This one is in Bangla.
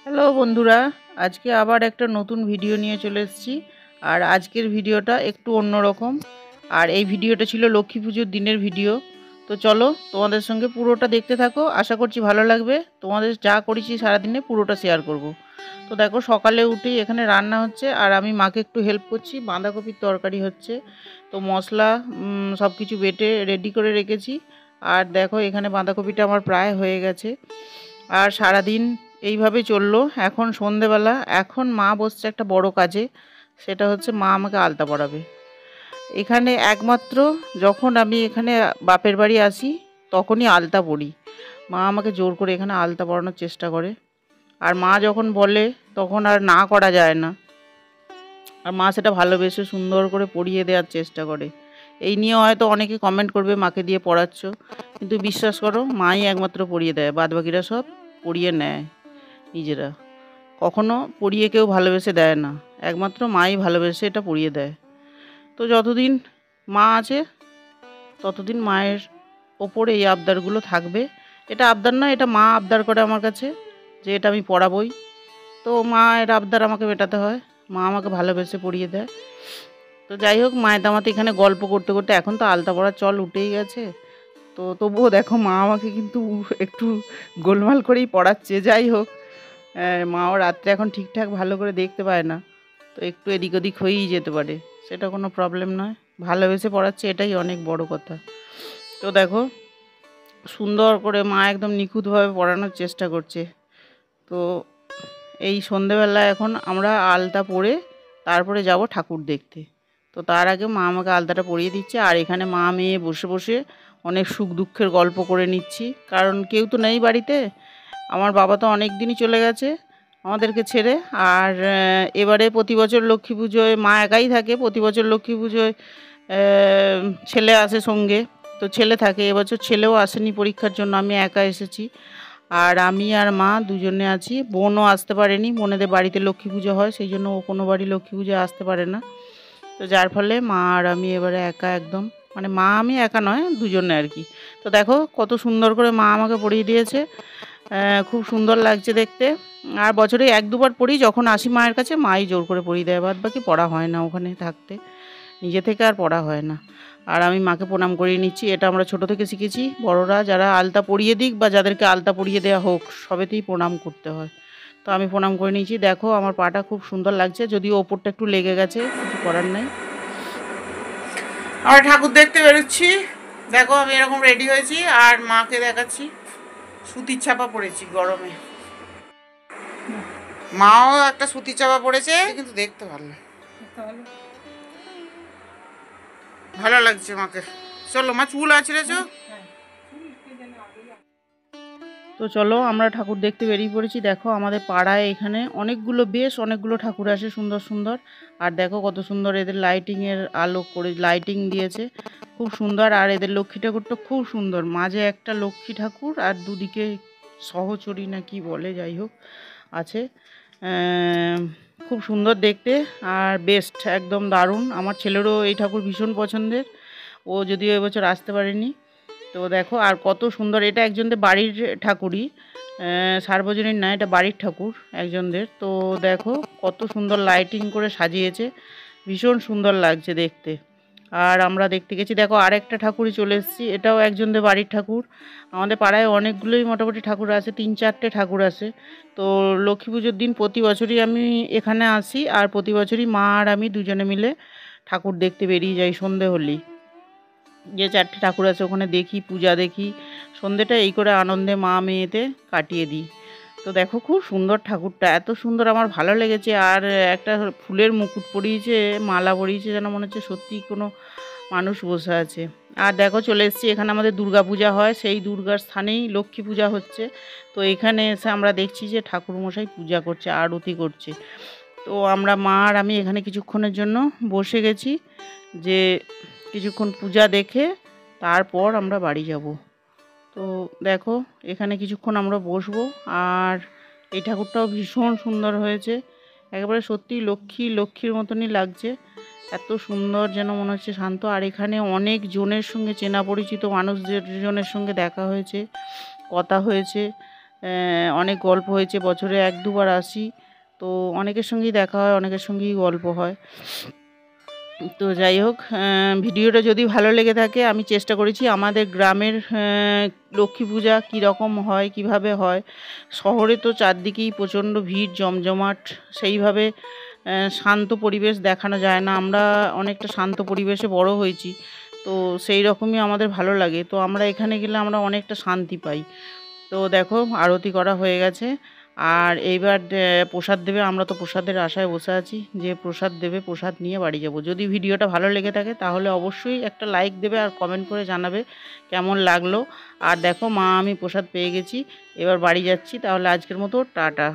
হ্যালো বন্ধুরা, আজকে আবার একটা নতুন ভিডিও নিয়ে চলে এসেছি। আর আজকের ভিডিওটা একটু অন্যরকম। আর এই ভিডিওটা ছিল লক্ষ্মী পুজোর দিনের ভিডিও। তো চলো তোমাদের সঙ্গে পুরোটা দেখতে থাকো, আশা করছি ভালো লাগবে। তোমাদের যা করেছি সারাদিনে পুরোটা শেয়ার করব। তো দেখো, সকালে উঠেই এখানে রান্না হচ্ছে আর আমি মাকে একটু হেল্প করছি। বাঁধাকপির তরকারি হচ্ছে, তো মশলা সব কিছু বেটে রেডি করে রেখেছি। আর দেখো, এখানে বাঁধাকপিটা আমার প্রায় হয়ে গেছে। আর সারাদিন এইভাবে চললো। এখন সন্ধেবেলা, এখন মা বসছে একটা বড় কাজে, সেটা হচ্ছে মা আমাকে আলতা পরাবে। এখানে একমাত্র যখন আমি এখানে বাপের বাড়ি আসি তখনই আলতা পরি। মা আমাকে জোর করে এখানে আলতা পরানোর চেষ্টা করে। আর মা যখন বলে তখন আর না করা যায় না। আর মা সেটা ভালোবেসে সুন্দর করে পরিয়ে দেওয়ার চেষ্টা করে। এই নিয়ে হয়তো অনেকে কমেন্ট করবে মাকে দিয়ে পড়াচ্ছ, কিন্তু বিশ্বাস করো, মাই একমাত্র পরিয়ে দেয়, বাদবাকিরা সব পরিয়ে নেয় নিজেরা। কখনো পরিয়ে কেউ ভালোবেসে দেয় না, একমাত্র মাই ভালোবেসে এটা পরিয়ে দেয়। তো যতদিন মা আছে ততদিন মায়ের ওপরে এই আবদারগুলো থাকবে। এটা আবদার না, এটা মা আবদার করে আমার কাছে যে এটা আমি পড়াবই। তো মায়ের আবদার আমাকে মেটাতে হয়, মা আমাকে ভালোবেসে পরিয়ে দেয়। তো যাই হোক, মায়ের দামাতে এখানে গল্প করতে করতে এখন তো আলতা পড়ার চল উঠেই গেছে। তো তবুও দেখো, মা আমাকে কিন্তু একটু গোলমাল করেই পড়াচ্ছে। যাই হোক, মাও রাত্রে এখন ঠিকঠাক ভালো করে দেখতে পায় না, তো একটু এদিক ওদিক হয়েই যেতে পারে, সেটা কোনো প্রবলেম নয়। ভালোবেসে পড়াচ্ছে, এটাই অনেক বড় কথা। তো দেখো, সুন্দর করে মা একদম নিখুঁতভাবে পড়ানোর চেষ্টা করছে। তো এই সন্ধেবেলা এখন আমরা আলতা পরে তারপরে যাব ঠাকুর দেখতে। তো তার আগে মা আমাকে আলতাটা পরিয়ে দিচ্ছে। আর এখানে মা মেয়ে বসে বসে অনেক সুখ দুঃখের গল্প করে নিচ্ছি, কারণ কেউ তো নেই বাড়িতে। আমার বাবা তো অনেক দিনই চলে গেছে আমাদেরকে ছেড়ে। আর এবারে প্রতি বছর লক্ষ্মী পুজোয় মা একাই থাকে। প্রতি বছর লক্ষ্মী পুজোয় ছেলে আসে সঙ্গে, তো ছেলে থাকে। এবছর ছেলেও আসেনি পরীক্ষার জন্য, আমি একা এসেছি। আর আমি আর মা দুজনে আছি, বোনও আসতে পারেনি। বোনেদের বাড়িতে লক্ষ্মী পুজো হয়, সেই জন্য ও কোনো বাড়ি লক্ষ্মী পুজো আসতে পারে না। তো যার ফলে মা আর আমি এবারে একা একদম, মানে মা আমি একা নয়, দুজনে আর কি। তো দেখো কত সুন্দর করে মা আমাকে পরিয়ে দিয়েছে, খুব সুন্দর লাগছে দেখতে। আর বছরে এক দুবার পড়ি, যখন আসি মায়ের কাছে মাই জোর করে পরিয়ে দেয়, বাদ বাকি পড়া হয় না ওখানে থাকতে, নিজে থেকে আর পড়া হয় না। আর আমি মাকে প্রণাম করিয়ে নিচ্ছি, এটা আমরা ছোট থেকে শিখেছি। বড়রা যারা আলতা পরিয়ে দিক বা যাদেরকে আলতা পরিয়ে দেওয়া হোক, সবেতেই প্রণাম করতে হয়। তো আমি প্রণাম করে নিয়েছি। দেখো আমার পাটা খুব সুন্দর লাগছে, যদিও ওপরটা একটু লেগে গেছে, কিছু করার নেই। আমরা ঠাকুর দেখতে বেরোচ্ছি। দেখো আমি এরকম রেডি হয়েছি আর মাকে দেখাচ্ছি সুতির ছাপা পরেছি গরমে। মাও একটা সুতির চাপা পড়েছে, কিন্তু দেখতে ভালো ভালো লাগছে মাকে। চলো মা, চুল আছড়েছো। তো চলো, আমরা ঠাকুর দেখতে বেরিয়ে পড়েছি। দেখো আমাদের পাড়ায় এখানে অনেকগুলো ঠাকুর আসে, সুন্দর সুন্দর। আর দেখো কত সুন্দর এদের লাইটিংয়ের আলো করে লাইটিং দিয়েছে, খুব সুন্দর। আর এদের লক্ষ্মী ঠাকুরটা খুব সুন্দর, মাঝে একটা লক্ষ্মী ঠাকুর আর দুদিকে সহচরী না কি বলে, যাই হোক আছে। খুব সুন্দর দেখতে আর বেস্ট, একদম দারুণ। আমার ছেলেরও এই ঠাকুর ভীষণ পছন্দের, ও যদিও এবছর আসতে পারেনি। তো দেখো আর কত সুন্দর, এটা একজনদের বাড়ির ঠাকুরই, সার্বজনীন না, এটা বাড়ির ঠাকুর একজনদের। তো দেখো কত সুন্দর লাইটিং করে সাজিয়েছে, ভীষণ সুন্দর লাগছে দেখতে। আর আমরা দেখতে গেছি, দেখো আরেকটা ঠাকুরই চলে এসেছি, এটাও একজনদের বাড়ির ঠাকুর। আমাদের পাড়ায় অনেকগুলোই মোটামুটি ঠাকুর আছে, 3-4টে ঠাকুর আছে। তো লক্ষ্মী পুজোর দিন প্রতি বছরই আমি এখানে আসি, আর প্রতি বছরই মা আর আমি দুজনে মিলে ঠাকুর দেখতে বেরিয়ে যাই সন্ধে হলেই। যে 4টে ঠাকুর আছে ওখানে দেখি, পূজা দেখি, সন্ধেটা এই করে আনন্দে মা মেয়েতে কাটিয়ে দিই। তো দেখো খুব সুন্দর ঠাকুরটা, এত সুন্দর আমার ভালো লেগেছে। আর একটা ফুলের মুকুট পরিয়েছে, মালা পরিয়েছে, যেন মনে হচ্ছে সত্যিই কোনো মানুষ বসে আছে। আর দেখো চলে এসেছি, এখানে আমাদের দুর্গা পূজা হয়, সেই দুর্গার স্থানেই লক্ষ্মী পূজা হচ্ছে। তো এখানে এসে আমরা দেখছি যে ঠাকুরমশাই পূজা করছে, আরতি করছে। তো আমরা মা আর আমি এখানে কিছুক্ষণের জন্য বসে গেছি, যে কিছুক্ষণ পূজা দেখে তারপর আমরা বাড়ি যাব। তো দেখো এখানে কিছুক্ষণ আমরা বসবো। আর এই ঠাকুরটাও ভীষণ সুন্দর হয়েছে, একেবারে সত্যি লক্ষ্মীর মতনই লাগছে, এত সুন্দর যেন মনে হচ্ছে শান্ত। আর এখানে অনেক জনের সঙ্গে চেনা পরিচিত মানুষদের জনের সঙ্গে দেখা হয়েছে, কথা হয়েছে। অনেক গল্প হয়েছে, বছরে 1-2 বার আসি, তো অনেকের সঙ্গেই দেখা হয়, অনেকের সঙ্গেই গল্প হয়। তো যাই হোক, ভিডিওটা যদি ভালো লেগে থাকে, আমি চেষ্টা করেছি আমাদের গ্রামের লক্ষ্মী পূজা কীরকম হয়, কিভাবে হয়। শহরে তো চারদিকেই প্রচণ্ড ভিড় জমজমাট, সেইভাবে শান্ত পরিবেশ দেখানো যায় না। আমরা অনেকটা শান্ত পরিবেশে বড় হয়েছি, তো সেই রকমই আমাদের ভালো লাগে। তো আমরা এখানে গেলে আমরা অনেকটা শান্তি পাই। তো দেখো আরতি করা হয়ে গেছে, আর এইবার প্রসাদ দেবে। আমরা তো প্রসাদের আশায় বসে আছি যে প্রসাদ দেবে, প্রসাদ নিয়ে বাড়ি যাব। যদি ভিডিওটা ভালো লেগে থাকে তাহলে অবশ্যই একটা লাইক দেবে আর কমেন্ট করে জানাবে কেমন লাগলো। আর দেখো মা আমি প্রসাদ পেয়ে গেছি, এবার বাড়ি যাচ্ছি। তাহলে আজকের মতো টাটা।